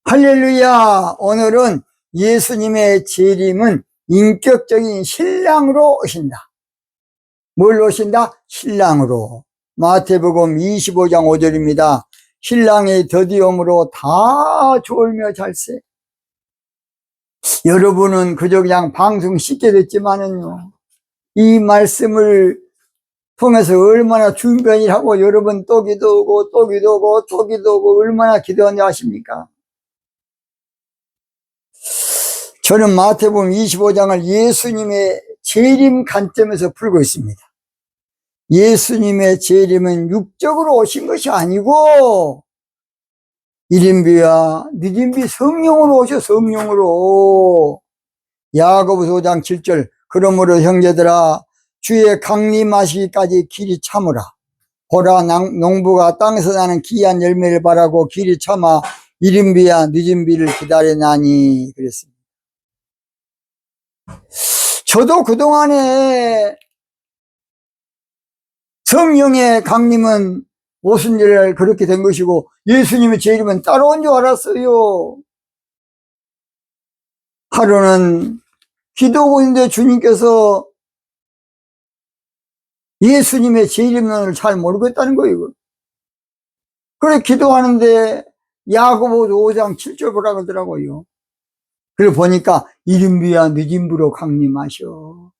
할렐루야! 오늘은 예수님의 재림은 인격적인 신랑으로 오신다. 뭘 오신다? 신랑으로. 마태복음 25장 5절입니다. 신랑이 더디옴으로 다 졸며 잘세. 여러분은 그저 그냥 방송 쉽게 듣지만은요, 이 말씀을 통해서 얼마나 준비를 하고 여러분 또 기도하고 또 기도하고 또 기도하고 얼마나 기도하냐 아십니까? 저는 마태복음 25장을 예수님의 재림 관점에서 풀고 있습니다. 예수님의 재림은 육적으로 오신 것이 아니고 일인비와 늦은비 성령으로 오셔. 성령으로. 야고보서 5장 7절 그러므로 형제들아 주의 강림하시기까지 길이 참으라. 보라 농부가 땅에서 나는 귀한 열매를 바라고 길이 참아 이른비와 늦은비를 기다리나니 그랬습니다. 저도 그동안에 성령의 강림은 오순절 그렇게 된 것이고 예수님의 재림은 따라온 줄 알았어요. 하루는 기도하고 있는데 주님께서 예수님의 재림론을 잘 모르겠다는 거예요. 그래 기도하는데 야고보 5장 7절 보라 그러더라고요. 그리고 보니까 이른비와 늦은비로 강림하셔.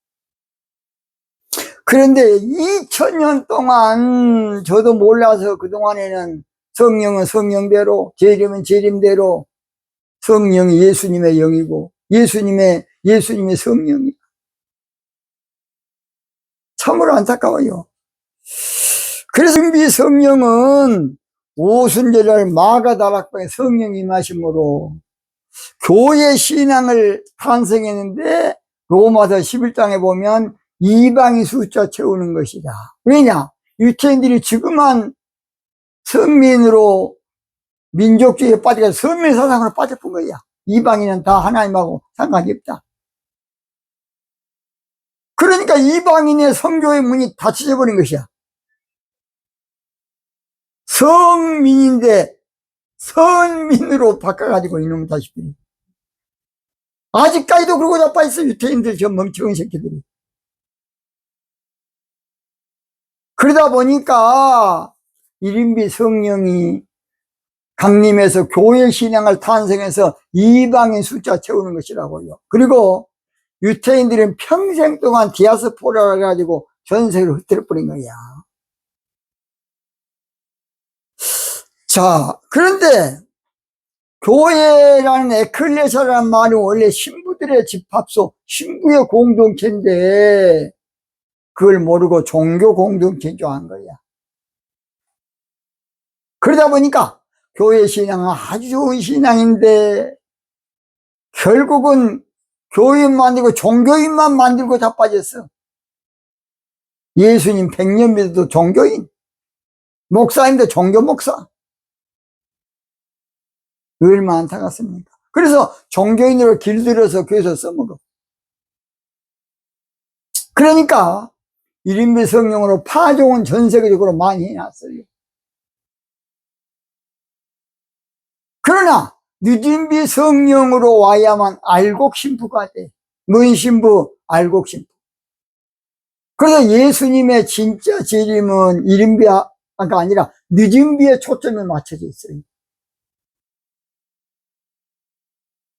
그런데 2000년 동안 저도 몰라서 그동안에는 성령은 성령대로, 재림은 재림대로, 성령이 예수님의 영이고 예수님의 성령이. 참으로 안타까워요. 그래서 준비 성령은 오순절날 마가다락방에 성령이 임하심으로 교회 신앙을 탄생했는데 로마서 11장에 보면 이방인 숫자 채우는 것이다. 왜냐? 유태인들이 지금만 선민으로 민족주의에 빠져서 선민 사상으로 빠져본 거야. 이방인은 다 하나님하고 상관이 없다. 그러니까 이방인의 선교의 문이 닫혀져 버린 것이야. 성민인데 선민으로 바꿔가지고 이놈 다시피 아직까지도 그러고 자빠있어. 유태인들 저 멍청한 새끼들이. 그러다 보니까 일인비 성령이 강림해서 교회 신앙을 탄생해서 이방인 숫자 채우는 것이라고요. 그리고 유태인들은 평생 동안 디아스포라를 해가지고 전 세계로 흩어버린 거야. 자, 그런데 교회라는 에클레시아라는 말이 원래 신부들의 집합소, 신부의 공동체인데 그걸 모르고 종교 공동체인 줄 안 거야. 그러다 보니까 교회 신앙은 아주 좋은 신앙인데 결국은 교인 만들고 종교인만 만들고 자빠졌어. 예수님 100년 믿어도 종교인, 목사님도 종교 목사. 얼마나 안타깝습니까? 그래서 종교인으로 길들여서 교회에서 써먹어. 그러니까 일인비 성령으로 파종은 전 세계적으로 많이 해놨어요. 그러나 늦은비 성령으로 와야만 알곡 신부가 돼. 뭔 신부? 알곡 신부. 그래서 예수님의 진짜 재림은 일인비가 아니라 늦은비에 초점이 맞춰져 있어요.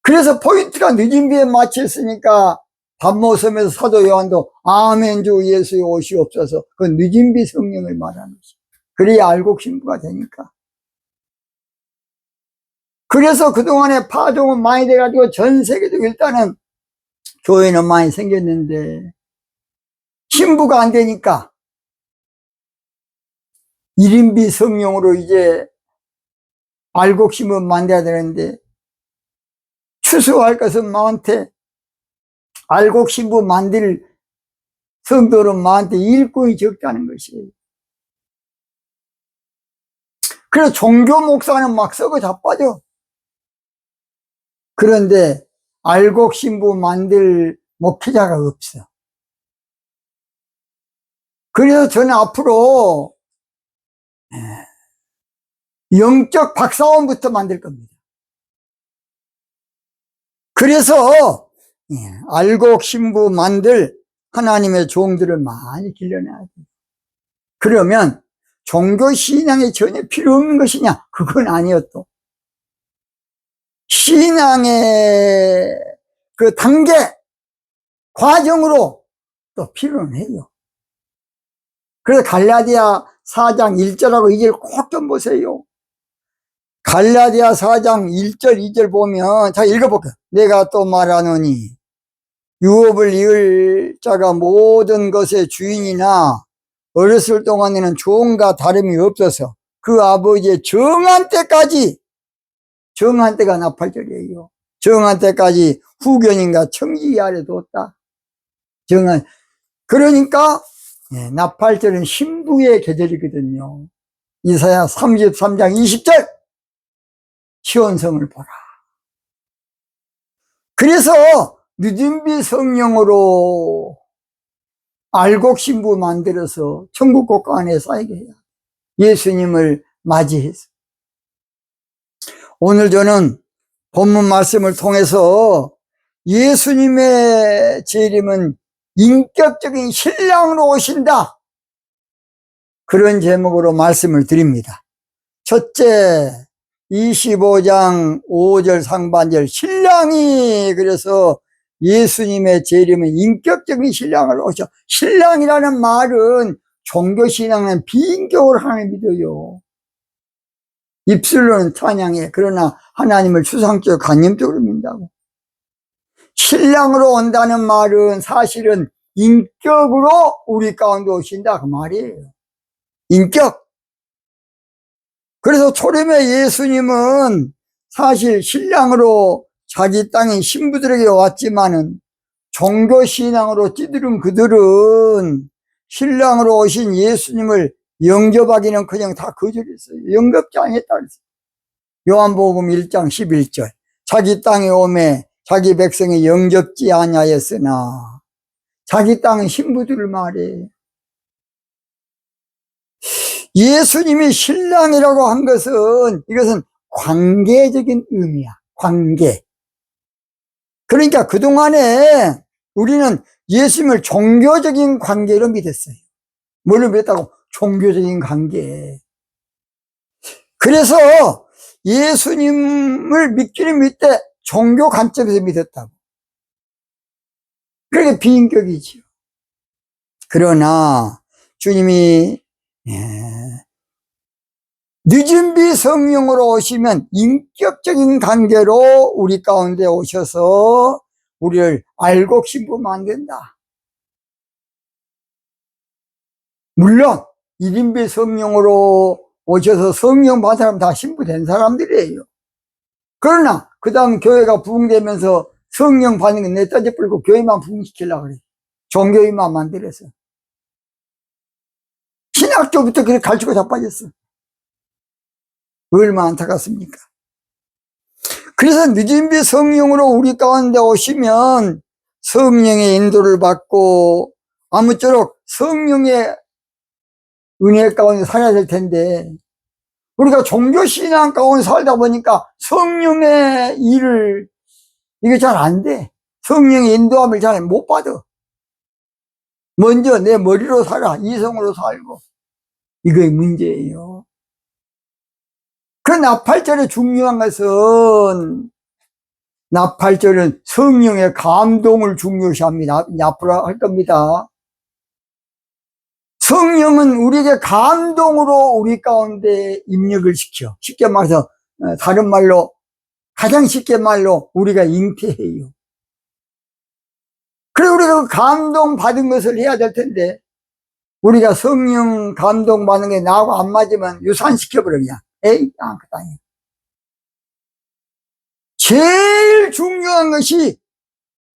그래서 포인트가 늦은비에 맞춰 있으니까 밤모섬에서 사도 요한도 아멘 주 예수의 오시옵소서. 그 늦은비 성령을 말하는 것이. 그래야 알곡 신부가 되니까. 그래서 그동안에 파종은 많이 돼가지고 전 세계적으로 일단은 교회는 많이 생겼는데 신부가 안 되니까 일인비 성령으로 이제 알곡 신부 만들어야 되는데 추수할 것은 마한테 알곡 신부 만들 성도는 마한테 일꾼이 적다는 것이에요. 그래서 종교 목사는 막 썩어 자빠져. 그런데 알곡 신부 만들 목회자가 없어. 그래서 저는 앞으로 영적 박사원부터 만들 겁니다. 그래서 알곡 신부 만들 하나님의 종들을 많이 길러내야 돼요. 그러면 종교 신앙이 전혀 필요 없는 것이냐? 그건 아니에요. 또 신앙의 그 단계 과정으로 또 필요는 해요. 그래서 갈라디아 4장 1절하고 2절 꼭 좀 보세요. 갈라디아 4장 1절 2절 보면 자 읽어볼게요. 내가 또 말하노니 유업을 이을 자가 모든 것의 주인이나 어렸을 동안에는 종과 다름이 없어서 그 아버지의 정한 때까지, 정한 때가 나팔절이에요. 정한 때까지 후견인과 청지 아래 뒀다. 정한. 그러니까 나팔절은 신부의 계절이거든요. 이사야 33장 20절 시온성을 보라. 그래서 늦은비 성령으로 알곡 신부 만들어서 천국 곳간에 쌓이게 해야 예수님을 맞이해서. 오늘 저는 본문 말씀을 통해서 예수님의 재림은 인격적인 신랑으로 오신다, 그런 제목으로 말씀을 드립니다. 첫째, 25장 5절 상반절 신랑이, 그래서 예수님의 재림은 인격적인 신랑을 오셔. 신랑이라는 말은 종교신앙은 비인격으로 하나님 믿어요. 입술로는 찬양해. 그러나 하나님을 추상적으로 관념적으로 믿는다고. 신랑으로 온다는 말은 사실은 인격으로 우리 가운데 오신다 그 말이에요. 인격. 그래서 초림의 예수님은 사실 신랑으로 자기 땅인 신부들에게 왔지만은 종교신앙으로 찌들은 그들은 신랑으로 오신 예수님을 영접하기는 그냥 다 거절했어요. 영접지 않았다 그랬어요. 요한복음 1장 11절 자기 땅에 오매 자기 백성이 영접지 아니하였으나, 자기 땅은 신부들을 말해. 예수님이 신랑이라고 한 것은 이것은 관계적인 의미야. 관계. 그러니까 그동안에 우리는 예수님을 종교적인 관계로 믿었어요. 뭘로 믿었다고? 종교적인 관계. 그래서 예수님을 믿기는 믿되 종교 관점에서 믿었다고. 그게 비인격이지요. 그러나 주님이 늦은비 성령으로 오시면 인격적인 관계로 우리 가운데 오셔서 우리를 알곡 신부 만든다. 물론 1인비 성령으로 오셔서 성령 받은 사람 다 신부된 사람들이에요. 그러나 그 다음 교회가 부흥되면서 성령 받는 게 내 따지 불고 교회만 부흥시키려고 그래. 종교인만 만들어서. 신학교부터 그렇게 가르치고 자빠졌어. 얼마나 안타깝습니까? 그래서 늦은비 성령으로 우리 가운데 오시면 성령의 인도를 받고 아무쪼록 성령의 은혜 가운데 살아야 될 텐데, 우리가 종교신앙 가운데 살다 보니까 성령의 일을 이게 잘 안 돼. 성령의 인도함을 잘 못 받아. 먼저 내 머리로 살아. 이성으로 살고. 이게 문제예요. 그 나팔절의 중요한 것은, 나팔절은 성령의 감동을 중요시합니다. 앞으로 할 겁니다. 성령은 우리에게 감동으로 우리 가운데 입력을 시켜. 쉽게 말해서, 다른 말로, 가장 쉽게 말로 우리가 잉태해요. 그래, 우리가 그 감동 받은 것을 해야 될 텐데, 우리가 성령 감동 받는 게 나하고 안 맞으면 유산시켜버려, 그냥. 에이, 아무것도 아니야. 제일 중요한 것이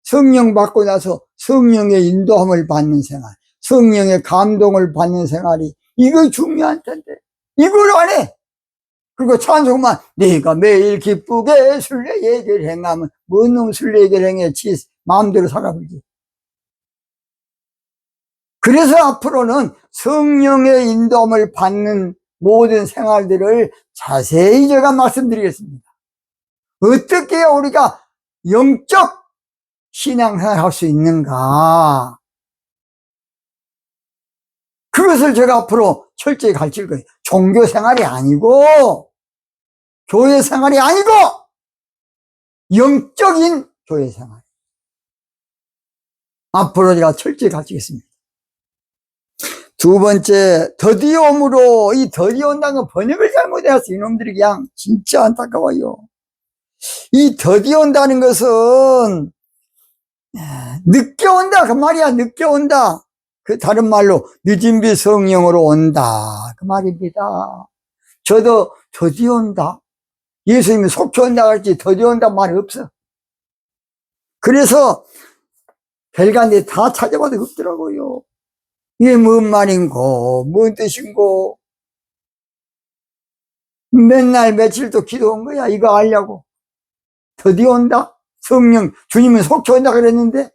성령 받고 나서 성령의 인도함을 받는 생활, 성령의 감동을 받는 생활이, 이거 중요한 텐데, 이걸 안 해. 그리고 찬송만, 내가 매일 기쁘게 순례 얘기를 행하면, 뭔 놈 순례 얘기를 행해, 지 마음대로 살아보지. 그래서 앞으로는 성령의 인도함을 받는 모든 생활들을 자세히 제가 말씀드리겠습니다. 어떻게 우리가 영적 신앙생활 할 수 있는가? 그것을 제가 앞으로 철저히 가르칠 거예요. 종교 생활이 아니고, 교회 생활이 아니고, 영적인 교회 생활. 앞으로 제가 철저히 가르치겠습니다. 두 번째, 더디어 오므로, 이 더디어 온다는 건 번역을 잘못해서 이놈들이 그냥 진짜 안타까워요. 이 더디어 온다는 것은, 늦게 온다. 그 말이야, 늦게 온다. 그 다른 말로, 늦은 비 성령으로 온다. 그 말입니다. 저도 더디어 온다. 예수님이 속히 온다 그랬지, 더디어 온다 말이 없어. 그래서, 별간데 다 찾아봐도 없더라고요. 이게 뭔 말인고, 뭔 뜻인고. 맨날 며칠 또 기도한 거야. 이거 알려고. 드디어 온다? 성령, 주님은 속히 온다 그랬는데.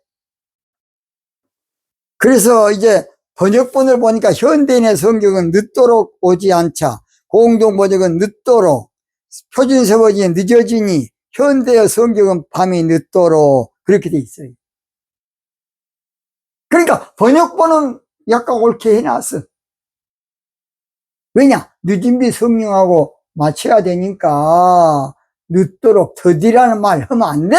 그래서 이제 번역본을 보니까 현대인의 성경은 늦도록 오지 않자. 공동번역은 늦도록. 표준세번역은 늦어지니. 현대의 성경은 밤이 늦도록. 그렇게 돼 있어요. 그러니까 번역본은 약간 옳게 해놨어. 왜냐? 늦은 비 성령하고 맞춰야 되니까 늦도록 더디라는 말 하면 안 돼!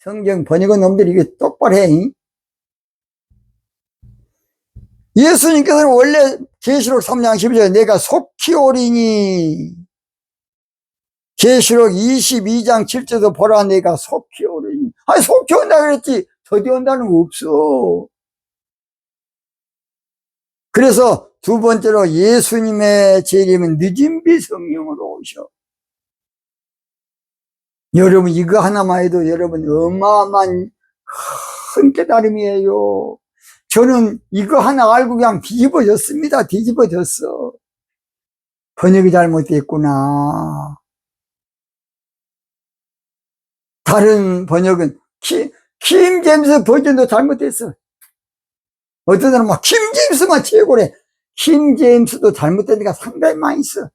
성경 번역은 놈들이 이게 똑바로 해. 예수님께서는 원래 계시록 3장 12절에 내가 속히 오리니, 계시록 22장 7절도 보라 내가 속히 오리니. 아니 속히 온다 그랬지 더디 온다는 거 없어. 그래서 두 번째로 예수님의 재림은 늦은 비 성령으로 오셔. 여러분 이거 하나만 해도 여러분 어마어마한 큰 깨달음이에요. 저는 이거 하나 알고 그냥 뒤집어졌습니다. 뒤집어졌어. 번역이 잘못됐구나. 다른 번역은 킴 제임스 버전도 잘못됐어. 어떤 사람은 막 킴 제임스만 최고래. 킴 제임스도 잘못된 데가 상당히 많이 있어.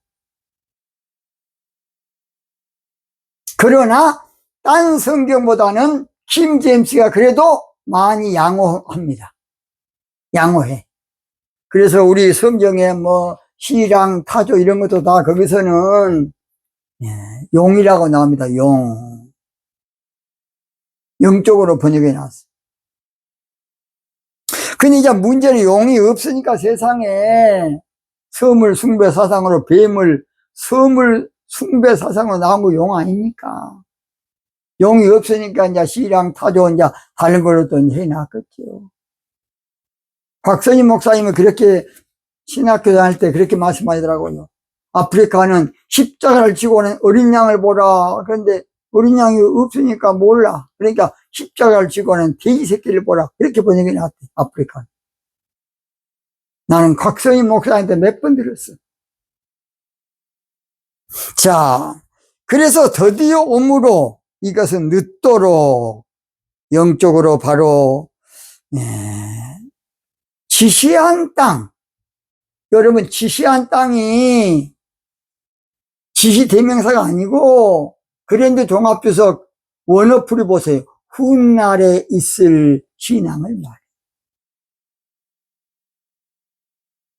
그러나 딴 성경보다는 킴 제임스가 그래도 많이 양호합니다. 양호해. 그래서 우리 성경에 뭐 시랑 타조 이런 것도 다 거기서는 용이라고 나옵니다. 용. 영적으로 번역해 놨어. 근데 이제 문제는 용이 없으니까 세상에 서물 숭배 사상으로 뱀을 서물 숭배 사상으로 나온 거 용 아닙니까? 용이 없으니까 이제 시랑 타조 이제 다른 걸로 또 해놨겠죠. 박선임 목사님은 그렇게 신학교 다닐 때 그렇게 말씀하시더라고요. 아프리카는 십자가를 지고는 어린 양을 보라. 그런데 어린 양이 없으니까 몰라. 그러니까 십자가를 지고는 돼지 새끼를 보라. 그렇게 번역해 놨대, 아프리카는. 나는 곽선임 목사님한테 몇 번 들었어. 자, 그래서 드디어 오므로 이것은 늦도록 영적으로 바로 지시한 땅. 여러분 지시한 땅이 지시대명사가 아니고 그랜드 종합주석 원어풀을 보세요. 훗날에 있을 신앙을 말해.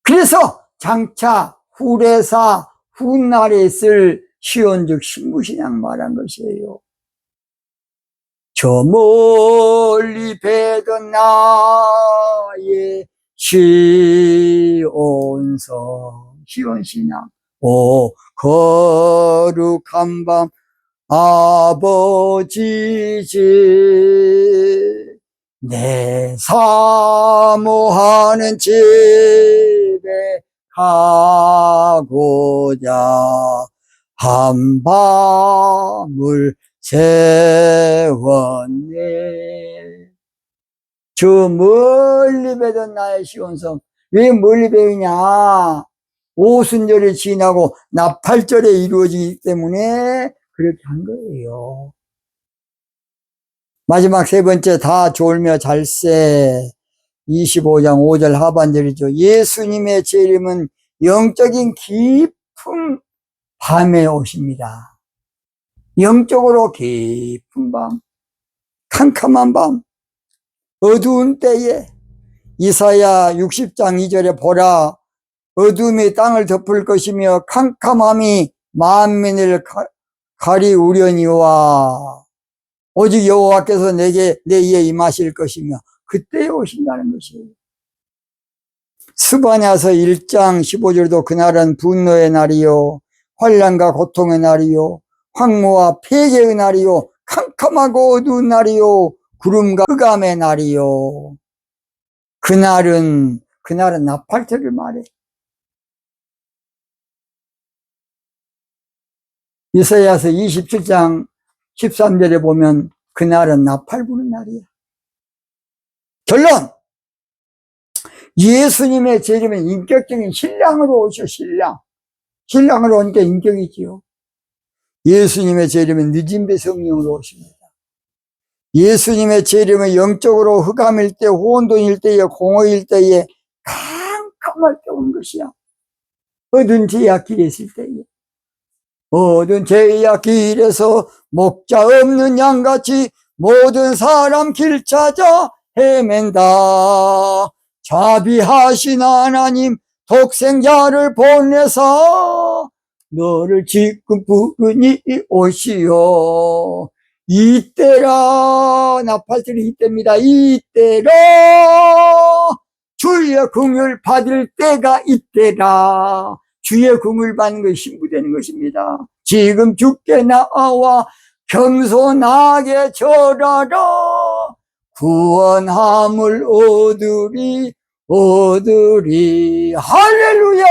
그래서 장차 후레사 훗날에 있을 시온즉 신부신앙 말한 것이에요. 저 멀리 뵈던 나의 시온성 시온신앙 오 거룩한 밤 아버지 집 내 사모하는 집에 가고자 한 밤을 세웠네. 저 멀리 배던 나의 시온성. 왜 멀리 배우냐? 오순절이 지나고 나팔절에 이루어지기 때문에 그렇게 한 거예요. 마지막 세 번째, 다 졸며 잘세. 25장 5절 하반절이죠. 예수님의 재림은 영적인 깊은 밤에 오십니다. 영적으로 깊은 밤, 캄캄한 밤, 어두운 때에 이사야 60장 2절에 보라, 어둠이 땅을 덮을 것이며 캄캄함이 만민을 가리우려니와 오직 여호와께서 내게 내 이에 임하실 것이며 그때에 오신다는 것이에요. 스바냐서 1장 15절도 그날은 분노의 날이요 환난과 고통의 날이요 황무와 폐괴의 날이요 캄캄하고 어두운 날이요 구름과 흑암의 날이요. 그날은 나팔절을 말해. 이사야서 27장 13절에 보면 그날은 나팔 부는 날이야. 결론! 예수님의 재림은 인격적인 신랑으로 오셔. 신랑으로 오니까 인격이지요. 예수님의 재림은 늦은 배 성령으로 오십니다. 예수님의 재림은 영적으로 흑암일 때, 혼돈일 때에, 공허일 때에, 캄캄할 때 온 것이야. 어두운 제약길에 있을 때에. 어두운 제약길에서 목자 없는 양같이 모든 사람 길 찾아 헤맨다. 자비하신 하나님 독생자를 보내서 너를 지금 부르니 오시오. 이때라, 나팔절이 이때입니다. 이때라 주의 긍휼 받을 때가 이때라. 주의 긍휼 받는 것이 신부되는 것입니다. 지금 주께 나와 겸손하게 절하라. 구원함을 얻으리. 할렐루야.